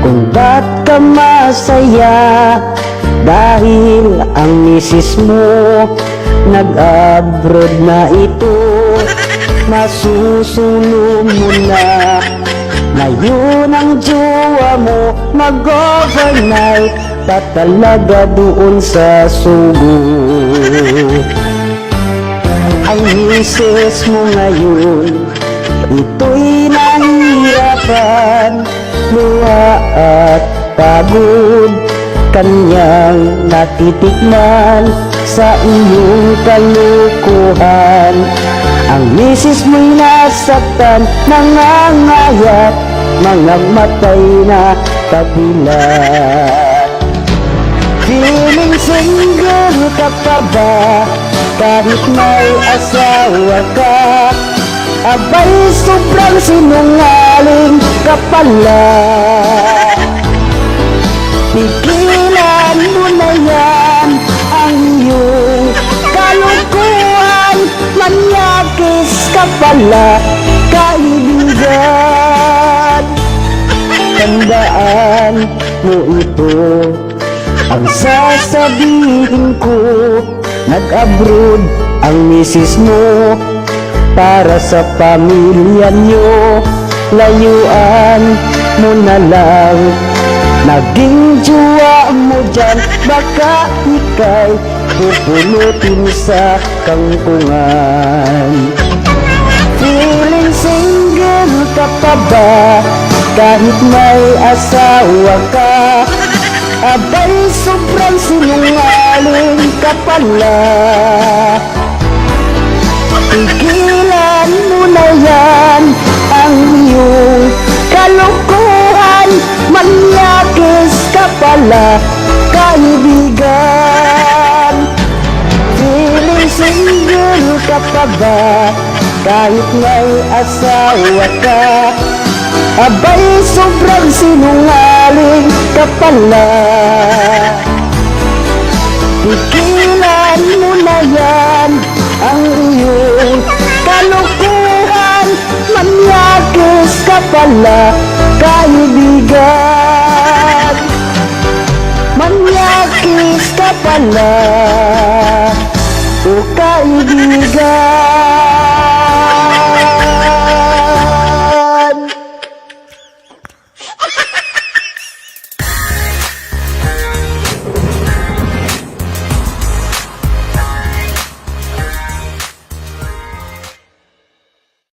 kung ba't ka masaya, dahil ang misis mo nag-abroad na ito. Masusunod mo na, ngayon ang jowa mo mag-overnight pa talaga doon sa Subo. Ang misis mo ngayon, ito'y nahihirapan, luha at pagod kanyang natitikman sa iyong kalukuhan. Ang misis mo'y nasaktan, nangangayat, mga matay na kabilat. Feeling single ka pa ba, kahit may asawa ka? Abay, sobrang sinungaling ka pala. Pigilan mo na yan ang iyong kalukuhan, manyakis ka pala, kaibigan. Tandaan mo ito, ang sasabihin ko, nag-abroad ang misis mo para sa pamilya nyo. Layuan mo na lang, naging jowa mo dyan, baka ika'y pupulutin sa kangkungan. Feeling single ka pa ba, kahit may asawa ka? Abay, sobrang sinungaling ka pala. Pigilan mo na yan ang iyong kalukuhan, manyakis ka pala, kaibigan. Feeling single ka pa ba, kahit may asawa ka? Abay, sobrang sinungaling ka pala. Pigilan mo na yan ang iyong kalukuhan, manyakis ka pala, kaibigan. Manyakis ka pala.